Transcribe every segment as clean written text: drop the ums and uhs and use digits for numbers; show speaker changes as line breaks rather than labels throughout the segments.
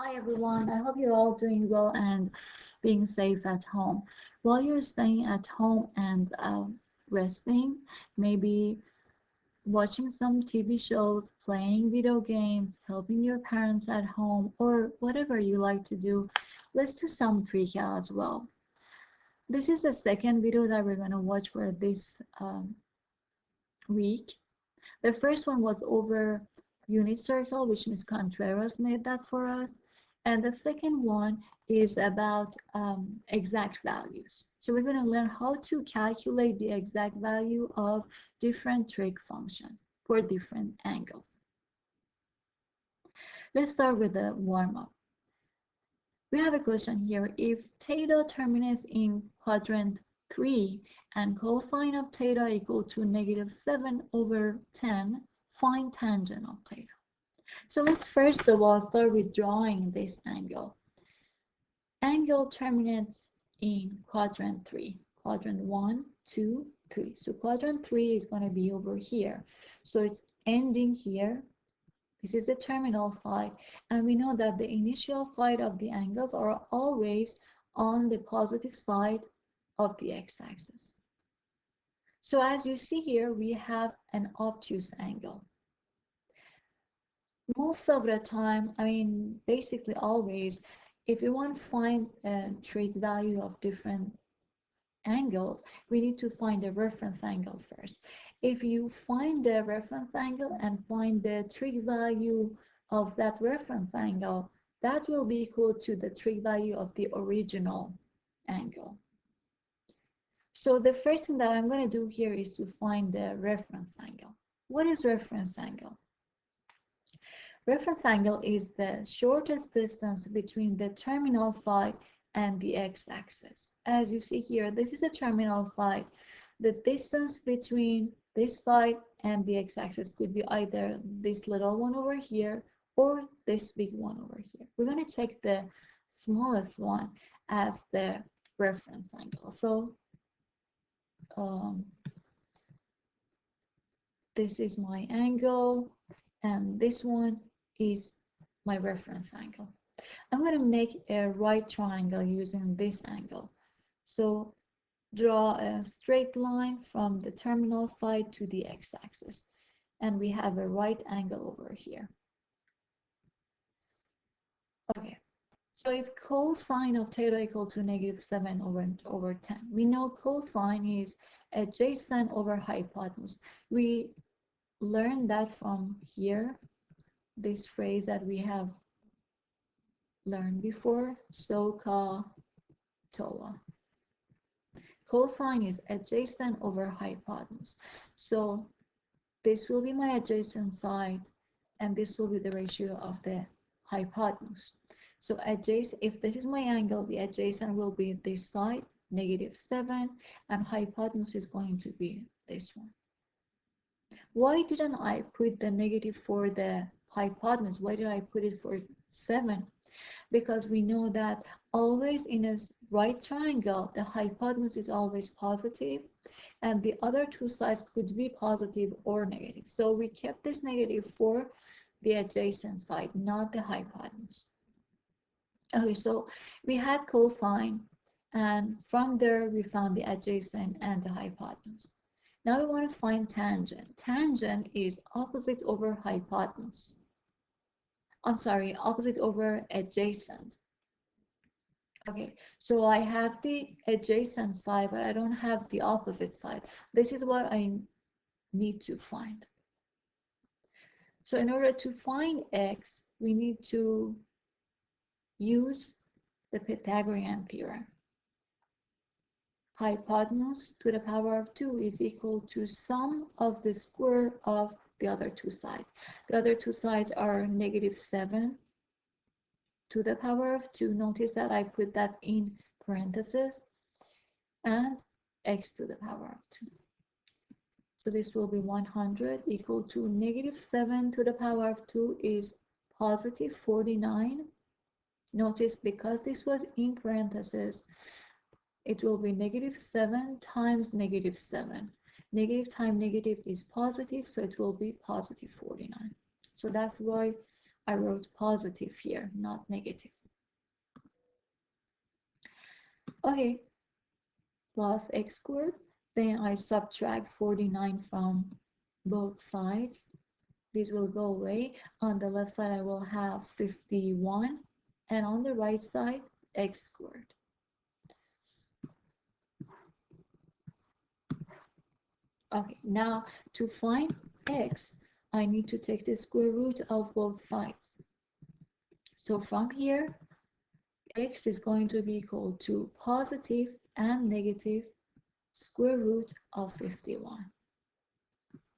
Hi everyone, I hope you're all doing well and being safe at home. While you're staying at home and resting, maybe watching some TV shows, playing video games, helping your parents at home, or whatever you like to do, let's do some trivia as well. This is the second video that we're going to watch for this week. The first one was over unit circle, which Miss Contreras made that for us. And the second one is about exact values. So we're going to learn how to calculate the exact value of different trig functions for different angles. Let's start with the warm-up. We have a question here. If theta terminates in quadrant 3 and cosine of theta equal to -7/10, find tangent of theta. So let's first of all start with drawing this angle. Angle terminates in quadrant 3. Quadrant 1, 2, 3. So quadrant 3 is going to be over here. So it's ending here. This is the terminal side. And we know that the initial side of the angles are always on the positive side of the x-axis. So as you see here, we have an obtuse angle. Most of the time, basically always, if you want to find a trig value of different angles, we need to find the reference angle first. If you find the reference angle and find the trig value of that reference angle, that will be equal to the trig value of the original angle. So the first thing that I'm going to do here is to find the reference angle. What is reference angle? Reference angle is the shortest distance between the terminal side and the x-axis. As you see here, this is the terminal side. The distance between this side and the x-axis could be either this little one over here or this big one over here. We're going to take the smallest one as the reference angle. So this is my angle, and this one is my reference angle. I'm going to make a right triangle using this angle. So draw a straight line from the terminal side to the x-axis, and we have a right angle over here. Okay, so if cosine of theta equal to -7/10, we know cosine is adjacent over hypotenuse. We learned that from here, this phrase that we have learned before, SOHCAHTOA. Cosine is adjacent over hypotenuse. So this will be my adjacent side, and this will be the ratio of the hypotenuse. So adjacent, if this is my angle, the adjacent will be this side, -7, and hypotenuse is going to be this one. Why didn't I put the negative for the hypotenuse? Why did I put it for 7? Because we know that always in a right triangle, the hypotenuse is always positive, and the other two sides could be positive or negative. So we kept this negative for the adjacent side, not the hypotenuse. Okay, so we had cosine, and from there we found the adjacent and the hypotenuse. Now we want to find tangent. Tangent is opposite over hypotenuse. I'm sorry, opposite over adjacent. Okay, so I have the adjacent side, but I don't have the opposite side. This is what I need to find. So in order to find x, we need to use the Pythagorean theorem. Hypotenuse to the power of 2 is equal to sum of the square of the other two sides. The other two sides are -7 to the power of 2. Notice that I put that in parentheses, and x to the power of 2. So this will be 100 equal to -7 to the power of 2 is positive 49. Notice because this was in parentheses, it will be -7 times -7. Negative times negative is positive, so it will be positive 49. So that's why I wrote positive here, not negative. Okay, plus x squared. Then I subtract 49 from both sides. This will go away. On the left side, I will have 51. And on the right side, x squared. Okay, now to find x, I need to take the square root of both sides. So from here, x is going to be equal to positive and negative square root of 51.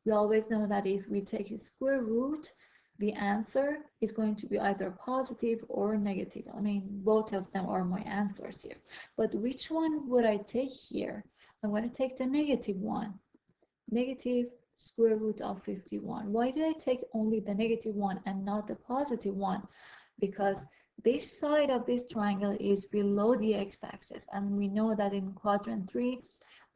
We always know that if we take a square root, the answer is going to be either positive or negative. I mean, both of them are my answers here. But which one would I take here? I'm going to take the negative one. Negative square root of 51. Why did I take only the negative one and not the positive one? Because this side of this triangle is below the x-axis, and we know that in quadrant 3,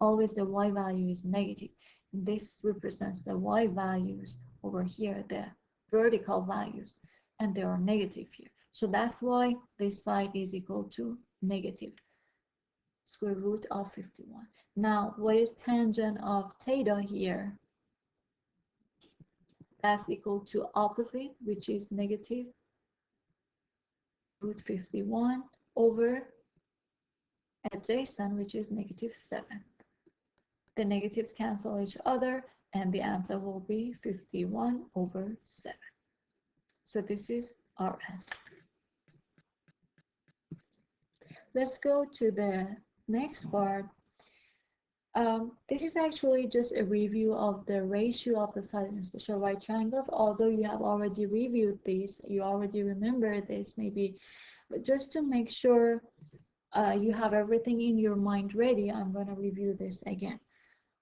always the y value is negative. This represents the y values over here, the vertical values, and they are negative here. So that's why this side is equal to negative square root of 51. Now, what is tangent of theta here? That's equal to opposite, which is negative root 51 over adjacent, which is negative 7. The negatives cancel each other, and the answer will be 51 over 7. So this is our answer. Let's go to the next part. This is actually just a review of the ratio of the sides in special right triangles. Although you have already reviewed this, you already remember this maybe, but just to make sure you have everything in your mind ready, I'm going to review this again.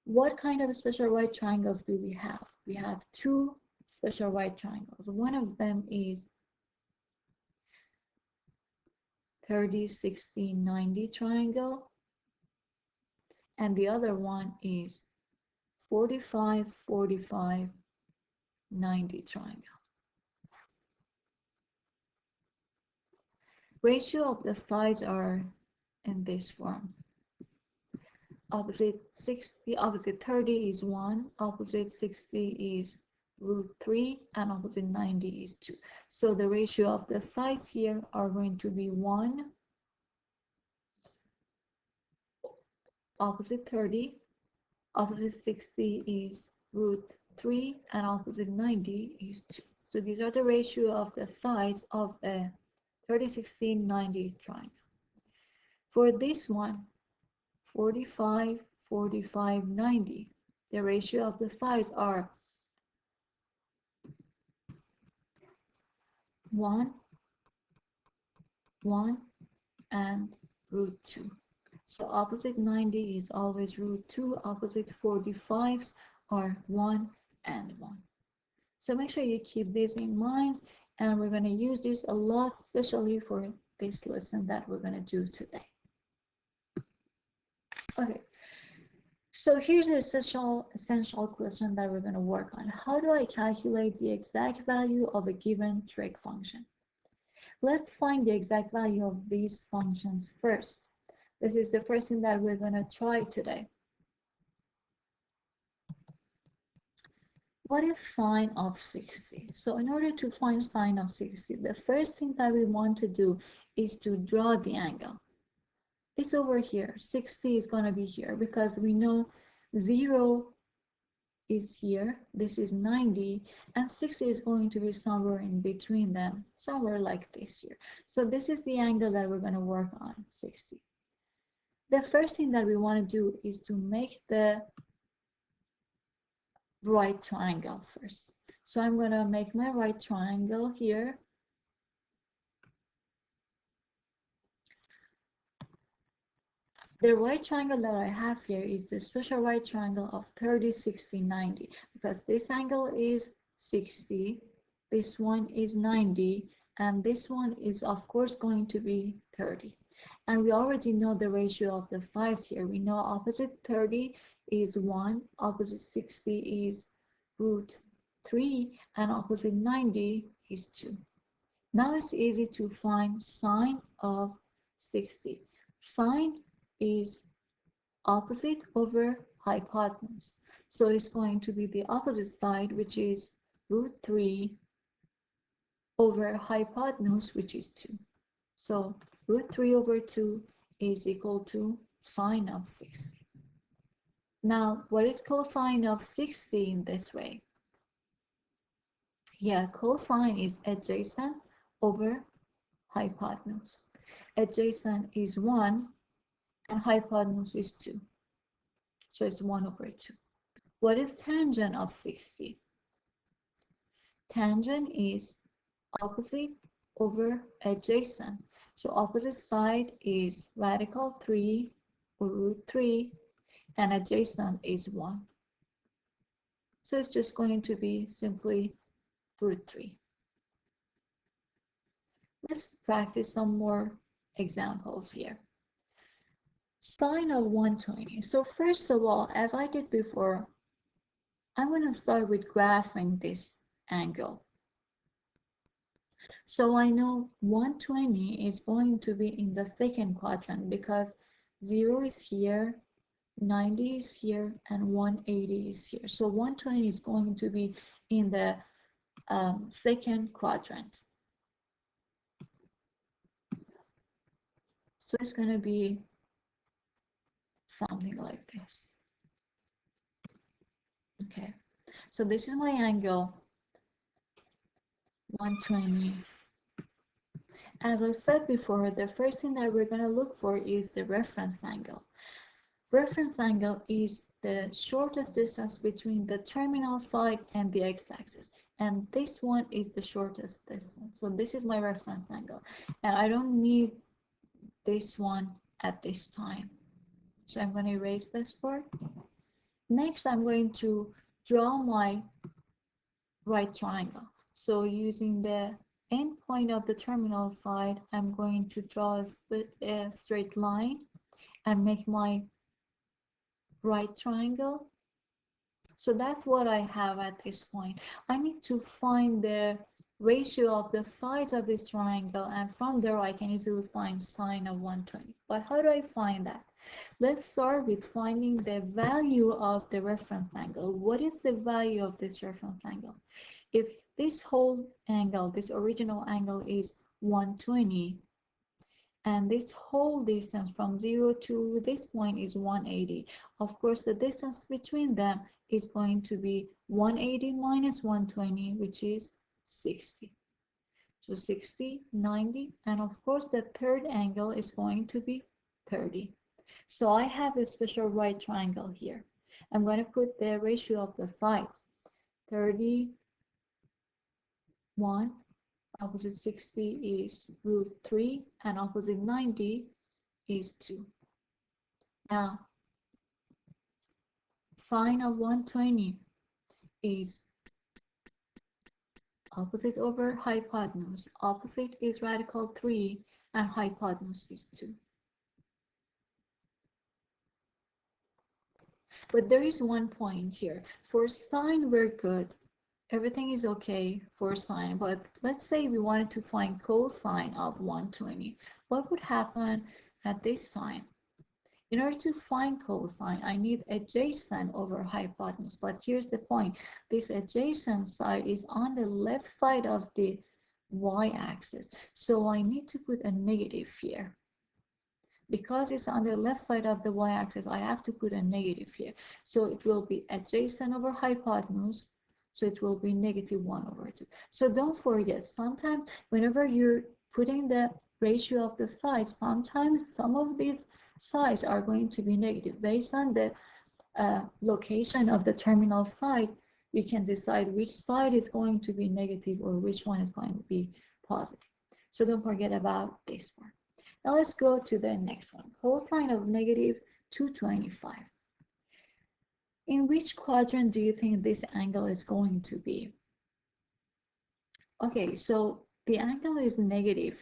What kind of special right triangles do we have? We have two special right triangles. One of them is 30, 60, 90 triangle, and the other one is 45, 45, 90 triangle. Ratio of the sides are in this form. Opposite 60, opposite 30 is 1, opposite 60 is root 3, and opposite 90 is 2. So the ratio of the sides here are going to be 1, opposite 30, opposite 60 is root 3, and opposite 90 is 2. So these are the ratio of the sides of a 30, 60, 90 triangle. For this one, 45, 45, 90, the ratio of the sides are 1, 1, and root 2. So opposite 90 is always root 2, opposite 45s are 1 and 1. So make sure you keep this in mind, and we're going to use this a lot, especially for this lesson that we're going to do today. Okay, so here's the essential question that we're going to work on. How do I calculate the exact value of a given trig function? Let's find the exact value of these functions first. This is the first thing that we're going to try today. What is sine of 60? So in order to find sine of 60, the first thing that we want to do is to draw the angle. It's over here. 60 is going to be here because we know 0 is here. This is 90, and 60 is going to be somewhere in between them, somewhere like this here. So this is the angle that we're going to work on, 60. The first thing that we want to do is to make the right triangle first. So I'm going to make my right triangle here. The right triangle that I have here is the special right triangle of 30, 60, 90, because this angle is 60, this one is 90, and this one is of course going to be 30. And we already know the ratio of the sides here. We know opposite 30 is 1, opposite 60 is root 3, and opposite 90 is 2. Now it's easy to find sine of 60. Sine is opposite over hypotenuse. So it's going to be the opposite side, which is root 3 over hypotenuse, which is 2. So root 3 over 2 is equal to sine of 60. Now, what is cosine of 60 in this way? Yeah, cosine is adjacent over hypotenuse. Adjacent is 1 and hypotenuse is 2. So it's 1 over 2. What is tangent of 60? Tangent is opposite over adjacent. So opposite side is radical 3 or root 3 and adjacent is 1. So it's just going to be simply root 3. Let's practice some more examples here. Sine of 120. So first of all, as I did before, I'm going to start with graphing this angle. So I know 120 is going to be in the second quadrant because 0 is here, 90 is here, and 180 is here. So 120 is going to be in the second quadrant. So it's going to be something like this. Okay, so this is my angle 120. As I said before, the first thing that we're going to look for is the reference angle. Reference angle is the shortest distance between the terminal side and the x-axis, and this one is the shortest distance. So this is my reference angle, and I don't need this one at this time. So I'm going to erase this part. Next, I'm going to draw my right triangle. So using the end point of the terminal side, I'm going to draw a straight line and make my right triangle. So that's what I have at this point. I need to find the ratio of the sides of this triangle, and from there I can easily find sine of 120. But how do I find that? Let's start with finding the value of the reference angle. What is the value of this reference angle? If this whole angle, this original angle is 120, and this whole distance from 0 to this point is 180. Of course, the distance between them is going to be 180 minus 120, which is 60. So 60, 90, and of course the third angle is going to be 30. So I have a special right triangle here. I'm going to put the ratio of the sides. 31 opposite 60 is root 3, and opposite 90 is 2. Now, sine of 120 is opposite over hypotenuse. Opposite is radical 3, and hypotenuse is 2. But there is one point here. For sine, we're good. Everything is okay for sine, but let's say we wanted to find cosine of 120. What would happen at this time? In order to find cosine, I need adjacent over hypotenuse. But here's the point. This adjacent side is on the left side of the y-axis. So I need to put a negative here. Because it's on the left side of the y-axis, I have to put a negative here. So it will be adjacent over hypotenuse. So it will be negative 1 over 2. So don't forget, sometimes whenever you're putting the ratio of the sides, sometimes some of these sides are going to be negative. Based on the location of the terminal side, we can decide which side is going to be negative or which one is going to be positive. So don't forget about this one. Now let's go to the next one. Cosine of negative 225. In which quadrant do you think this angle is going to be? Okay, so the angle is negative.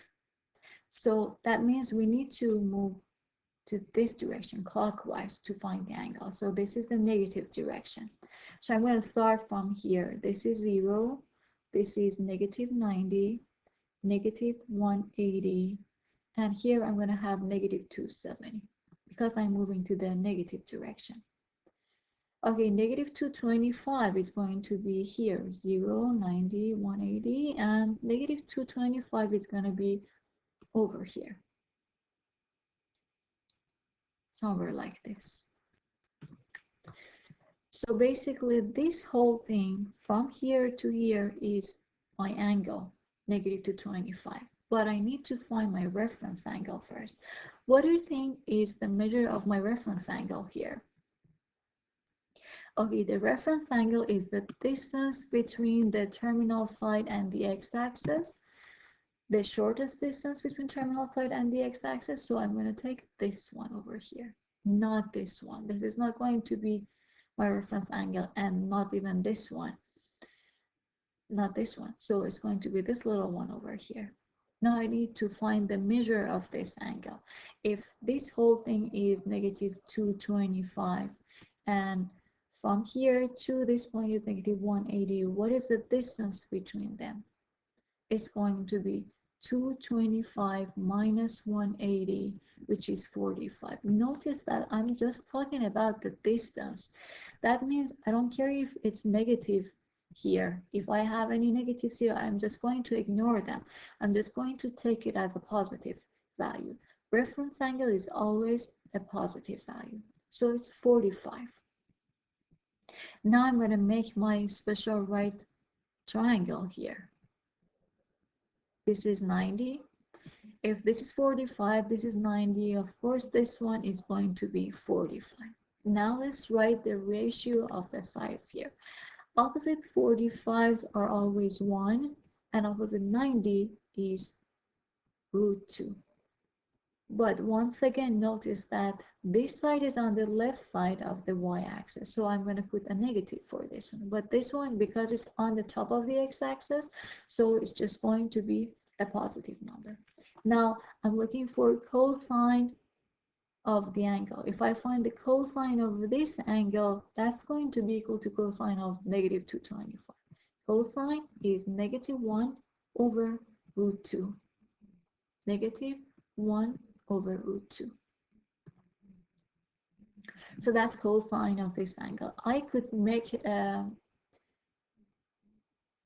So that means we need to move to this direction clockwise to find the angle. So this is the negative direction. So I'm going to start from here. This is 0. This is negative 90. negative 180, and here I'm going to have negative 270 because I'm moving to the negative direction. Okay, negative 225 is going to be here, 0, 90, 180, and negative 225 is going to be over here, somewhere like this. So basically this whole thing from here to here is my angle, negative 225. But I need to find my reference angle first. What do you think is the measure of my reference angle here? Okay, the reference angle is the distance between the terminal side and the x-axis, the shortest distance between terminal side and the x-axis. So I'm going to take this one over here, not this one. This is not going to be my reference angle, and not even this one, not this one. So it's going to be this little one over here. Now I need to find the measure of this angle. If this whole thing is negative 225 and from here to this point is negative 180, what is the distance between them? It's going to be 225 minus 180, which is 45. Notice that I'm just talking about the distance. That means I don't care if it's negative here. If I have any negatives here, I'm just going to ignore them. I'm just going to take it as a positive value. Reference angle is always a positive value. So it's 45. Now I'm going to make my special right triangle here. This is 90. If this is 45, this is 90. Of course, this one is going to be 45. Now let's write the ratio of the sides here. Opposite 45s are always 1, and opposite 90 is root 2. But once again, notice that this side is on the left side of the y-axis, so I'm going to put a negative for this one. But this one, because it's on the top of the x-axis, so it's just going to be a positive number. Now I'm looking for cosine of the angle. If I find the cosine of this angle, that's going to be equal to cosine of negative 225. Cosine is negative 1 over root 2. Negative 1 over root 2. So that's cosine of this angle. I could make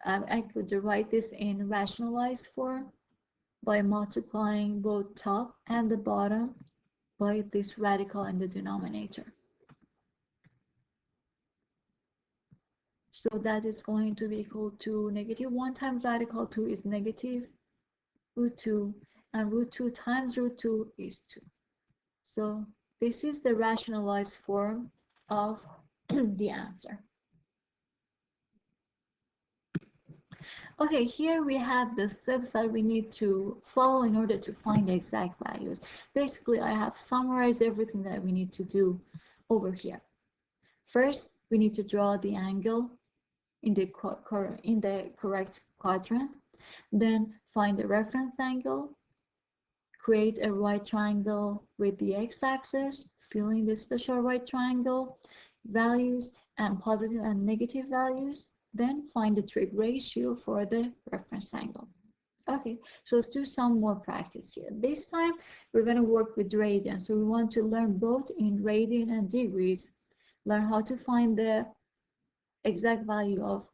I could write this in rationalized form by multiplying both top and the bottom by this radical in the denominator. So that is going to be equal to negative 1 times radical 2 is negative root 2, and root 2 times root 2 is 2. So this is the rationalized form of the answer. Okay, here we have the steps that we need to follow in order to find the exact values. Basically, I have summarized everything that we need to do over here. First, we need to draw the angle in the correct quadrant. Then find the reference angle, create a right triangle with the x-axis, fill in the special right triangle, values and positive and negative values, then find the trig ratio for the reference angle. Okay, so let's do some more practice here. This time we're going to work with radian, so we want to learn both in radian and degrees, learn how to find the exact value of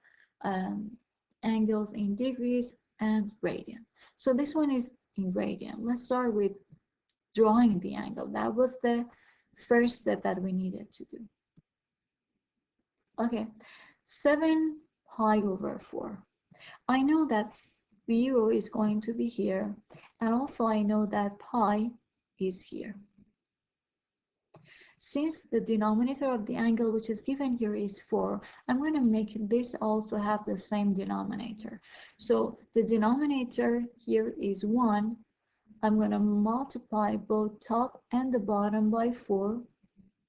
angles in degrees and radian. So this one is in radian. Let's start with drawing the angle. That was the first step that we needed to do. Okay, 7 pi over 4. I know that 0 is going to be here, and also I know that pi is here. Since the denominator of the angle which is given here is 4, I'm going to make this also have the same denominator. So the denominator here is 1. I'm going to multiply both top and the bottom by 4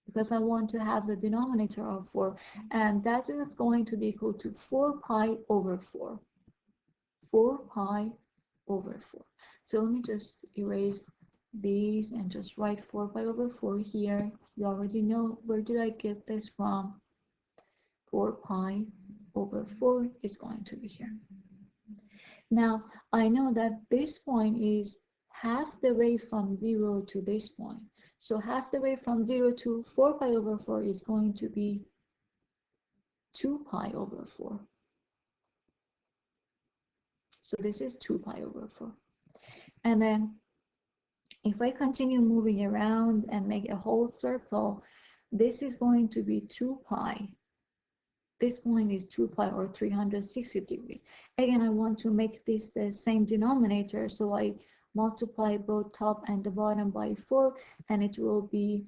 because I want to have the denominator of 4, and that is going to be equal to 4 pi over 4. 4 pi over 4. So let me just erase these and just write 4 pi over 4 here. You already know where did I get this from. 4 pi over 4 is going to be here. Now, I know that this point is half the way from 0 to this point. So half the way from 0 to 4 pi over 4 is going to be 2 pi over 4. So this is 2 pi over 4. And then if I continue moving around and make a whole circle, this is going to be 2 pi. This point is 2 pi or 360 degrees. Again, I want to make this the same denominator, so I multiply both top and the bottom by 4, and it will be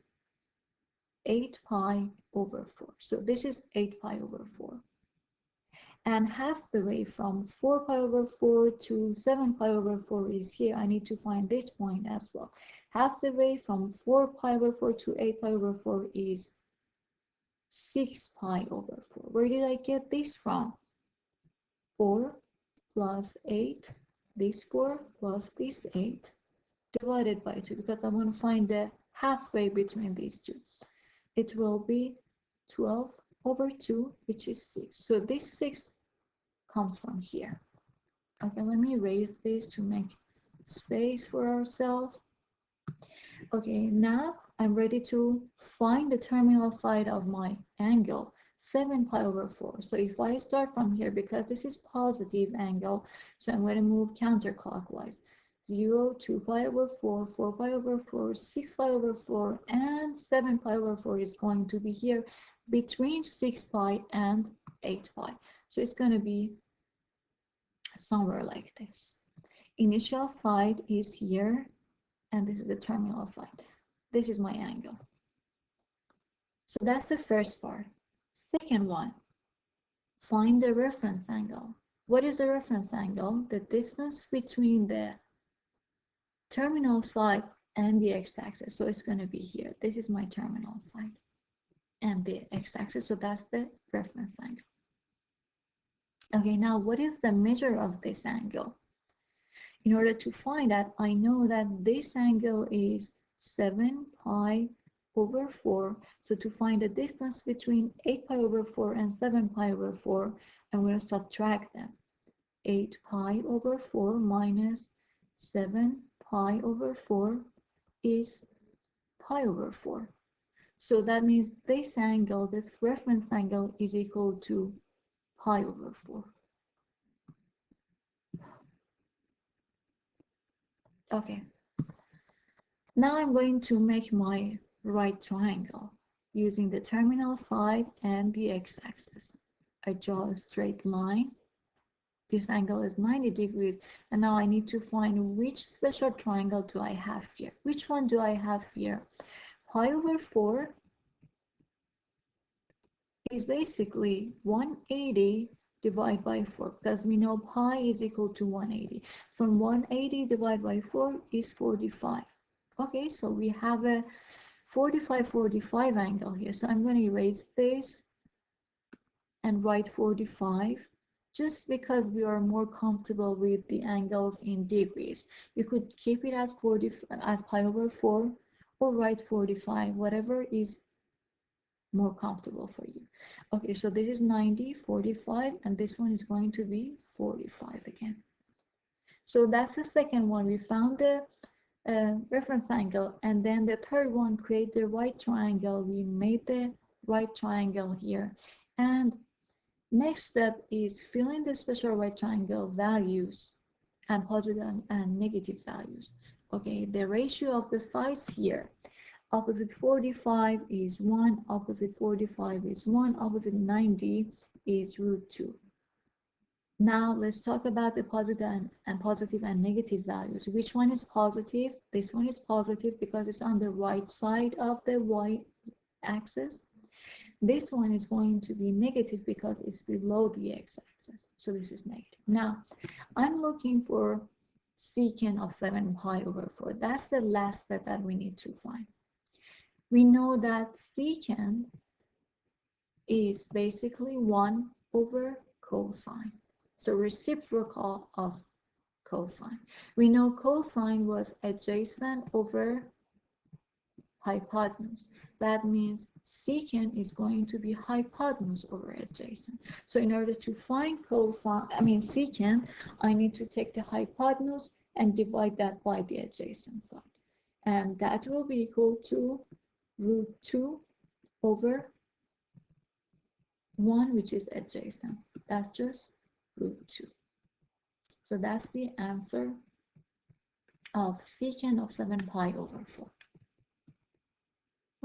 8 pi over 4. So this is 8 pi over 4. And half the way from 4 pi over 4 to 7 pi over 4 is here. I need to find this point as well. Half the way from 4 pi over 4 to 8 pi over 4 is 6 pi over 4. Where did I get this from? 4 plus 8, this 4 plus this 8, divided by 2, because I want to find the halfway between these two. It will be 12 over 2, which is 6. So this 6 comes from here. Okay, let me erase this to make space for ourselves. Okay, now I'm ready to find the terminal side of my angle, 7 pi over 4. So if I start from here, because this is positive angle, so I'm going to move counterclockwise. 0, 2 pi over 4, 4 pi over 4, 6 pi over 4, and 7 pi over 4 is going to be here between 6 pi and 8 pi. So it's going to be somewhere like this. Initial side is here, and this is the terminal side. This is my angle. So that's the first part. Second one, find the reference angle. What is the reference angle? The distance between the terminal side and the x-axis. So it's going to be here. This is my terminal side and the x-axis. So that's the reference angle. Okay, now what is the measure of this angle? In order to find that, I know that this angle is 7 pi over 4. So to find the distance between 8 pi over 4 and 7 pi over 4, I'm going to subtract them. 8 pi over 4 minus 7 pi over 4 is pi over 4. So that means this angle, this reference angle, is equal to pi over 4. Okay. Now I'm going to make my right triangle using the terminal side and the x-axis. I draw a straight line. This angle is 90 degrees, and now I need to find which special triangle do I have here. Which one do I have here? Pi over 4 is basically 180 divided by 4, because we know pi is equal to 180. So 180 divided by 4 is 45. Okay, so we have a 45 angle here. So I'm going to erase this and write 45, just because we are more comfortable with the angles in degrees. You could keep it as 40 as pi over 4, or write 45, whatever is more comfortable for you. Okay, so this is 90, 45, and this one is going to be 45 again. So that's the second one. We found the reference angle, and then the third one, create the right triangle. We made the right triangle here, and next step is fill in the special right triangle values and positive and negative values. Okay, the ratio of the sides here, opposite 45 is 1, opposite 45 is 1, opposite 90 is root 2. Now let's talk about the positive and negative values. Which one is positive? This one is positive because it's on the right side of the y-axis. This one is going to be negative because it's below the x-axis. So this is negative. Now, I'm looking for secant of 7 pi over 4. That's the last step that we need to find. We know that secant is basically 1 over cosine. So reciprocal of cosine. We know cosine was adjacent over hypotenuse. That means secant is going to be hypotenuse over adjacent. So in order to find secant, I need to take the hypotenuse and divide that by the adjacent side. And that will be equal to root 2 over 1, which is adjacent. That's just root 2. So that's the answer of secant of 7 pi over 4.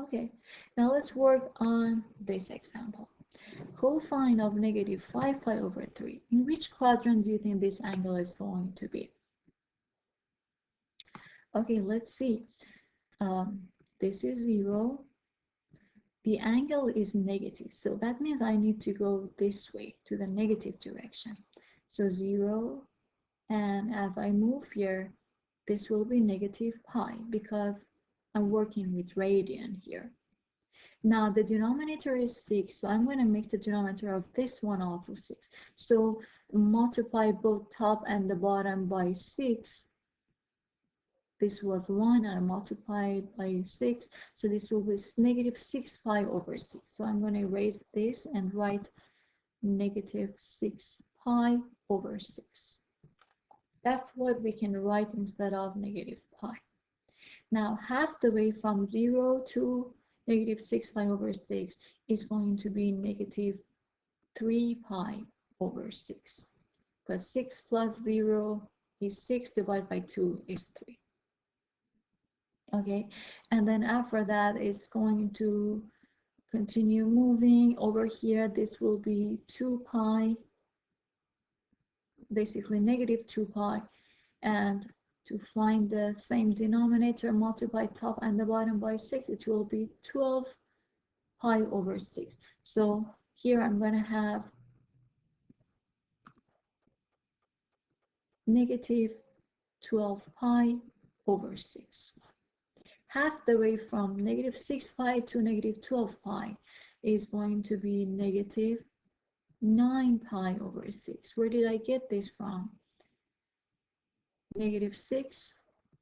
Okay, now let's work on this example. Cosine of negative 5 pi over 3. In which quadrant do you think this angle is going to be? Okay, let's see. This is 0. The angle is negative, so that means I need to go this way, to the negative direction. So 0, and as I move here, this will be negative pi because I'm working with radian here. Now the denominator is 6, so I'm going to make the denominator of this one also 6. So multiply both top and the bottom by 6. This was 1 and I multiplied by 6, so this will be negative 6 pi over 6. So I'm going to erase this and write negative 6 pi over 6. That's what we can write instead of negative pi. Now half the way from 0 to negative 6 pi over 6 is going to be negative 3 pi over 6. Because 6 plus 0 is 6 divided by 2 is 3. Okay, and then after that it's going to continue moving over here. This will be 2 pi, basically negative 2 pi, and to find the same denominator, multiply top and the bottom by 6, it will be 12 pi over 6. So here I'm going to have negative 12 pi over 6. Half the way from negative 6 pi to negative 12 pi is going to be negative 9 pi over 6. Where did I get this from? Negative 6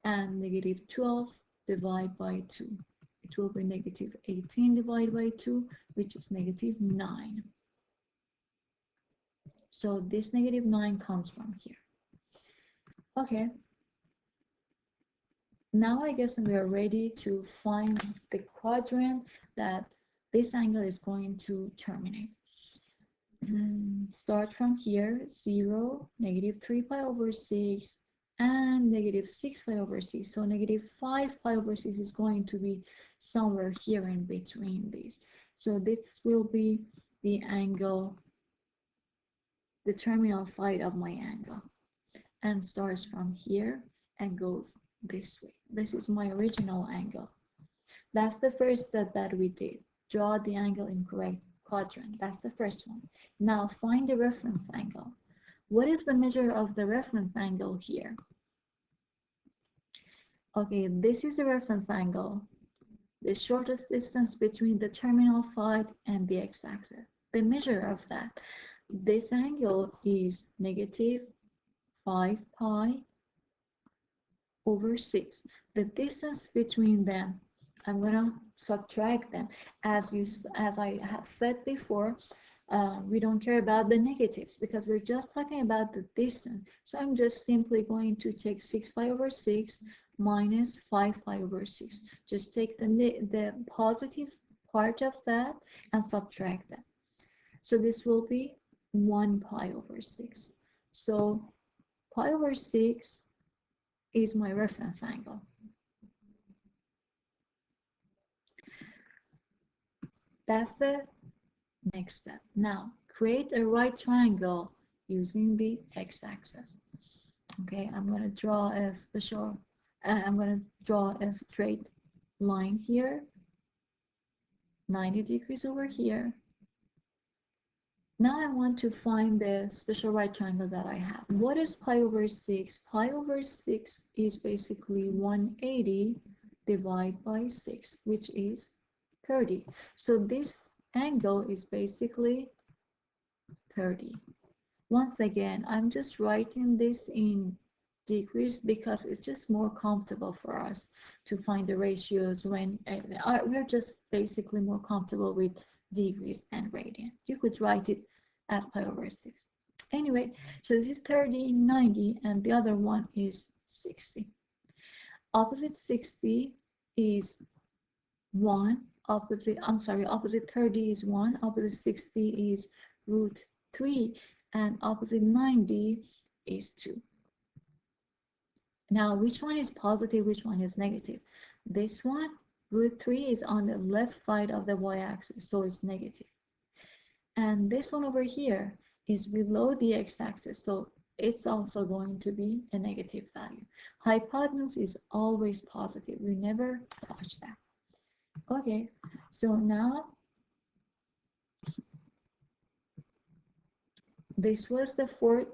and negative 12 divide by 2. It will be negative 18 divided by 2, which is negative 9. So this negative 9 comes from here. Okay. Now I guess we are ready to find the quadrant that this angle is going to terminate. Start from here, 0, negative 3 pi over 6, and negative 6 pi over 6. So negative 5 pi over 6 is going to be somewhere here in between these. So this will be the angle, the terminal side of my angle, and starts from here and goes this way. This is my original angle. That's the first step that we did. Draw the angle in correct quadrant. That's the first one. Now find the reference angle. What is the measure of the reference angle here? Okay, this is the reference angle, the shortest distance between the terminal side and the x-axis. The measure of that, this angle is negative 5 pi over 6. The distance between them, I'm going to subtract them. As I have said before, we don't care about the negatives because we're just talking about the distance. So I'm just simply going to take 6 pi over 6 minus 5 pi over 6. Just take the positive part of that and subtract that. So this will be 1 pi over 6. So pi over 6 is my reference angle. That's the next step. Now, create a right triangle using the x-axis. Okay, I'm going to draw a straight line here, 90 degrees over here. Now I want to find the special right triangle that I have. What is pi over 6? Pi over 6 is basically 180 divided by 6, which is 30. So this angle is basically 30. Once again, I'm just writing this in decrease because it's just more comfortable for us to find the ratios when we're just basically more comfortable with degrees and radian. You could write it as pi over 6. Anyway, so this is 30, 90, and the other one is 60. Opposite 60 is 1. Opposite 30 is 1. Opposite 60 is root 3. And opposite 90 is 2. Now, which one is positive, which one is negative? This one, root 3, is on the left side of the y-axis, so it's negative. And this one over here is below the x-axis, so it's also going to be a negative value. Hypotenuse is always positive. We never touch that. Okay, so now this was the fourth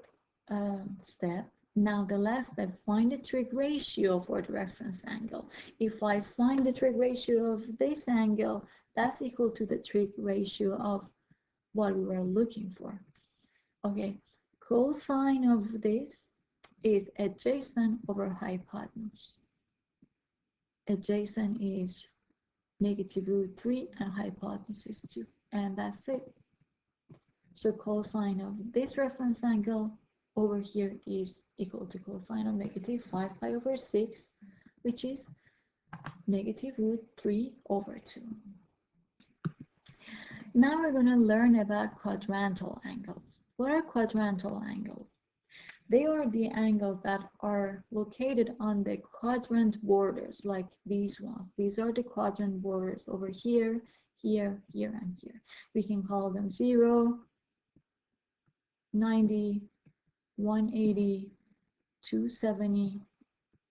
step. Now the last step, find the trig ratio for the reference angle. If I find the trig ratio of this angle, that's equal to the trig ratio of what we were looking for. Okay, cosine of this is adjacent over hypotenuse. Adjacent is negative root 3 and hypotenuse is 2. And that's it. So cosine of this reference angle over here is equal to cosine of negative 5 pi over 6, which is negative root 3 over 2. Now we're going to learn about quadrantal angles. What are quadrantal angles? They are the angles that are located on the quadrant borders, like these ones. These are the quadrant borders over here, here, here, and here. We can call them 0, 90, 180, 270,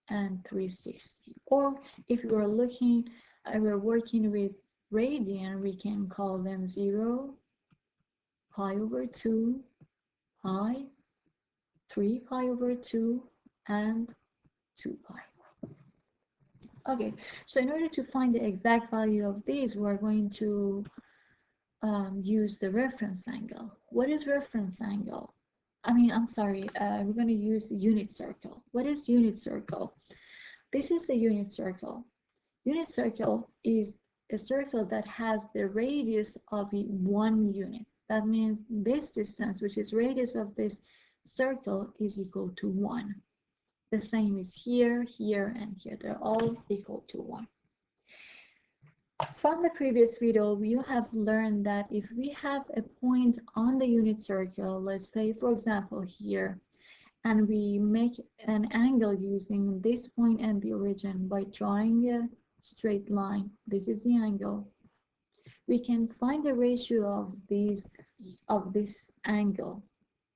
and 360. Or if we are looking, we're working with radian, we can call them 0, pi over 2, pi, 3 pi over 2, and 2 pi. Okay, so in order to find the exact value of these, we're going to use the reference angle. What is reference angle? We're going to use unit circle. What is unit circle? This is a unit circle. Unit circle is a circle that has the radius of 1 unit. That means this distance, which is radius of this circle, is equal to 1. The same is here, here, and here. They're all equal to 1. From the previous video, you have learned that if we have a point on the unit circle, let's say, for example, here, and we make an angle using this point and the origin by drawing a straight line, this is the angle, we can find the ratio of this angle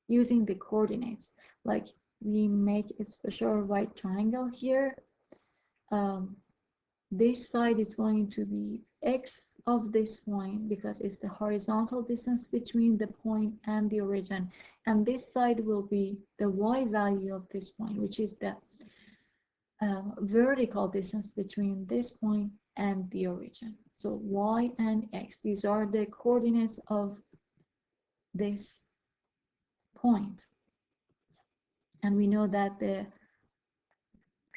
using the coordinates. Like we make a special right triangle here. This side is going to be x of this point because it's the horizontal distance between the point and the origin, and this side will be the y value of this point, which is the vertical distance between this point and the origin. So y and x, these are the coordinates of this point, and we know that the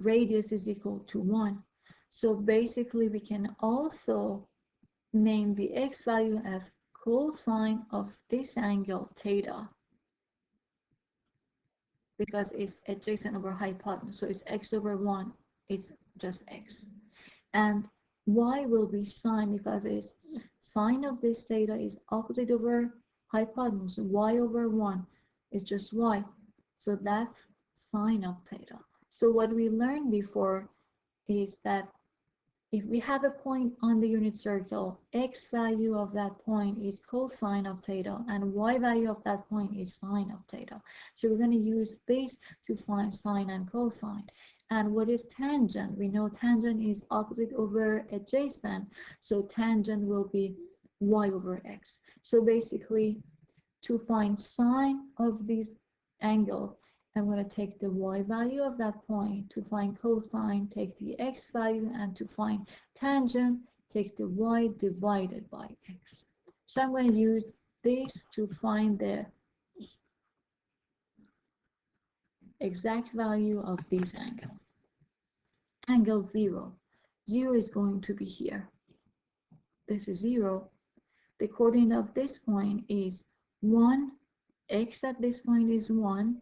radius is equal to 1. So basically we can also name the x value as cosine of this angle theta, because it's adjacent over hypotenuse, so it's x over 1, it's just x. And y will be sine, because it's sine of this theta is opposite over hypotenuse, y over 1 is just y, so that's sine of theta. So what we learned before is that if we have a point on the unit circle, x value of that point is cosine of theta, and y value of that point is sine of theta. So we're going to use this to find sine and cosine. And what is tangent? We know tangent is opposite over adjacent, so tangent will be y over x. So basically, to find sine of this angle, I'm going to take the y value of that point. To find cosine, take the x value, and to find tangent, take the y divided by x. So I'm going to use this to find the exact value of these angles. Angle 0. 0 is going to be here. This is 0. The coordinate of this point is 1. X at this point is 1.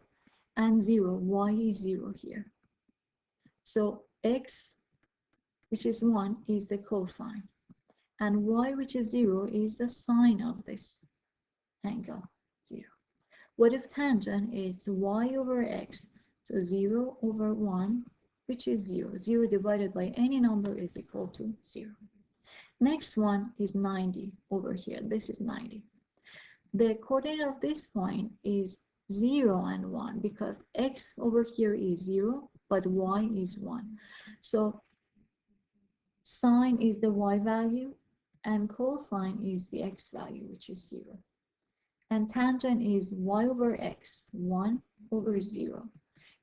And 0. Y is 0 here. So x, which is 1, is the cosine. And y, which is 0, is the sine of this angle, 0. What if tangent is y over x? So 0 over 1, which is 0. 0 divided by any number is equal to 0. Next one is 90 over here. This is 90. The coordinate of this point is 0 and 1 because x over here is 0, but y is 1. So sine is the y value and cosine is the x value, which is 0. And tangent is y over x, 1 over 0.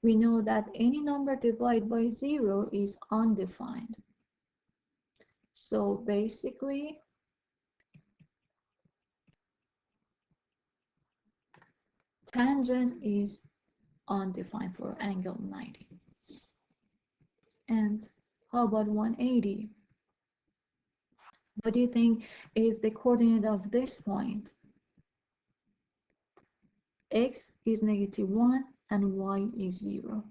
We know that any number divided by 0 is undefined. So basically, tangent is undefined for angle 90. And how about 180? What do you think is the coordinate of this point? X is -1 and y is 0.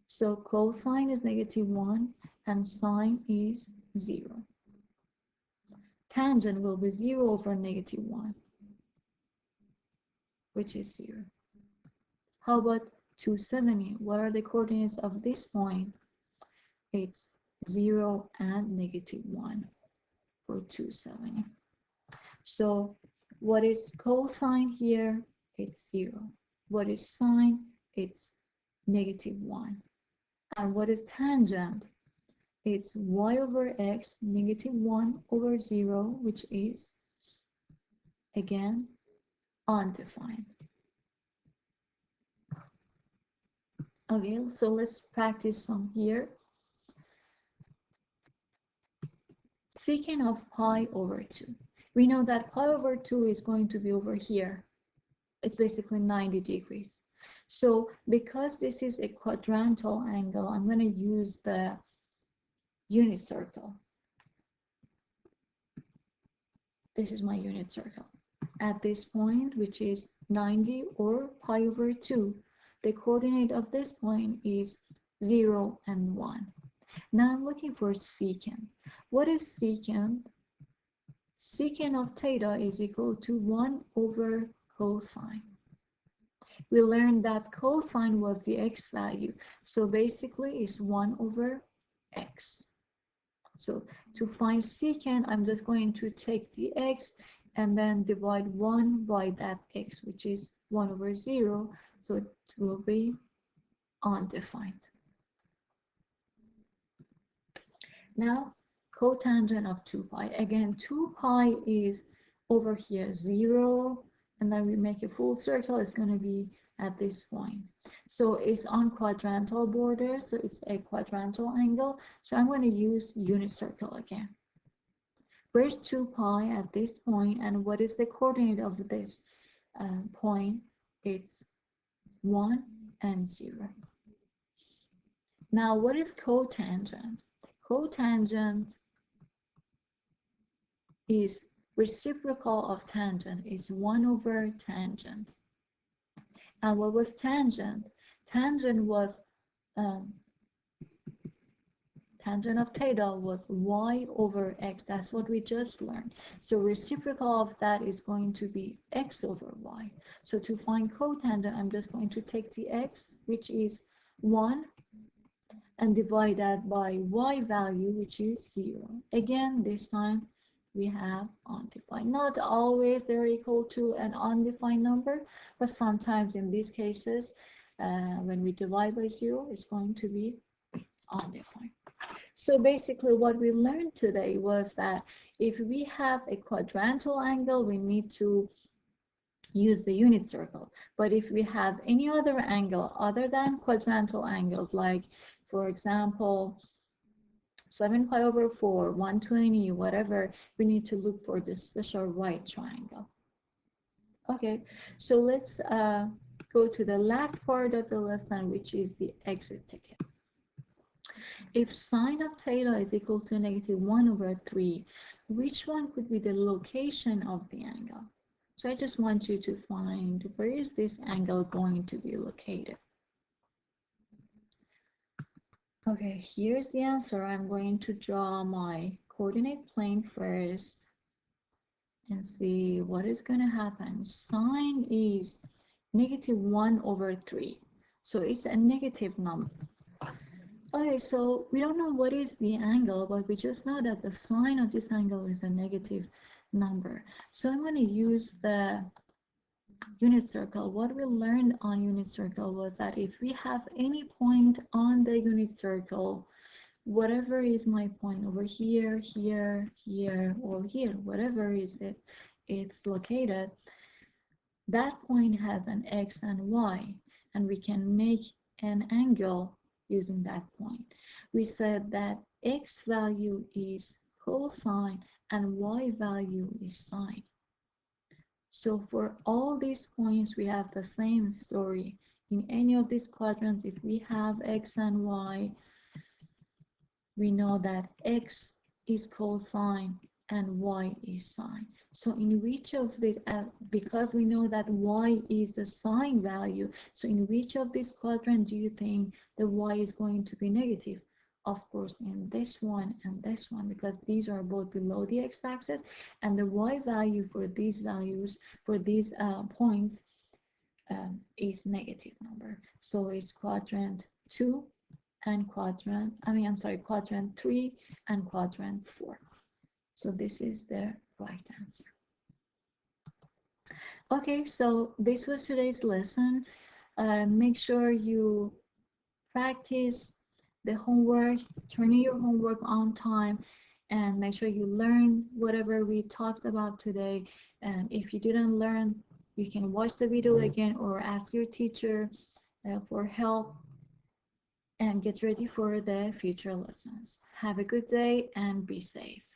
So cosine is -1 and sine is 0. Tangent will be 0 over -1, which is 0. How about 270? What are the coordinates of this point? It's 0 and -1 for 270. So what is cosine here? It's 0. What is sine? It's -1. And what is tangent? It's y over x, -1 over 0, which is, again, undefined. Okay, so let's practice some here. Secant of pi over 2. We know that pi over 2 is going to be over here. It's basically 90 degrees. So because this is a quadrantal angle, I'm going to use the unit circle. This is my unit circle. At this point, which is 90 or pi over 2, the coordinate of this point is 0 and 1. Now I'm looking for secant. What is secant? Secant of theta is equal to 1 over cosine. We learned that cosine was the x value, so basically it's 1 over x. So to find secant, I'm just going to take the x and then divide 1 by that x, which is 1 over 0, so it will be undefined. Now, cotangent of 2 pi. Again, 2 pi is over here, 0, and then we make a full circle. It's going to be at this point. So it's on quadrantal border, so it's a quadrantal angle. So I'm going to use unit circle again. Where's 2 pi at this point, and what is the coordinate of this point? It's 1 and 0. Now, what is cotangent? Cotangent is reciprocal of tangent, is 1 over tangent. And what was tangent? Tangent was tangent of theta was y over x. That's what we just learned. So reciprocal of that is going to be x over y. So to find cotangent, I'm just going to take the x, which is 1, and divide that by y value, which is 0. Again, this time we have undefined. Not always they're equal to an undefined number, but sometimes in these cases, when we divide by 0, it's going to be undefined. So basically what we learned today was that if we have a quadrantal angle, we need to use the unit circle. But if we have any other angle other than quadrantal angles, like for example 7 pi over 4, 120, whatever, we need to look for this special right triangle. Okay, so let's go to the last part of the lesson, which is the exit ticket. If sine of theta is equal to -1/3, which one could be the location of the angle? So I just want you to find where is this angle going to be located. Okay, here's the answer. I'm going to draw my coordinate plane first and see what is going to happen. Sine is -1/3. So it's a negative number. Okay, so we don't know what is the angle, but we just know that the sine of this angle is a negative number. So I'm going to use the unit circle. What we learned on unit circle was that if we have any point on the unit circle, whatever is my point over here, here, here, or here, whatever is it's located, that point has an x and y, and we can make an angle using that point. We said that x value is cosine and y value is sine. So for all these points, we have the same story. In any of these quadrants, if we have x and y, we know that x is cosine and y is sine. So in which of the, because we know that y is a sine value, so in which of these quadrants do you think the y is going to be negative? Of course, in this one and this one, because these are both below the x-axis, and the y value for these values, for these points, is negative number. So it's quadrant 2 and quadrant 3 and quadrant 4. So this is the right answer. Okay, so this was today's lesson. Make sure you practice the homework, turn in your homework on time, and make sure you learn whatever we talked about today. And if you didn't learn, you can watch the video again or ask your teacher for help, and get ready for the future lessons. Have a good day and be safe.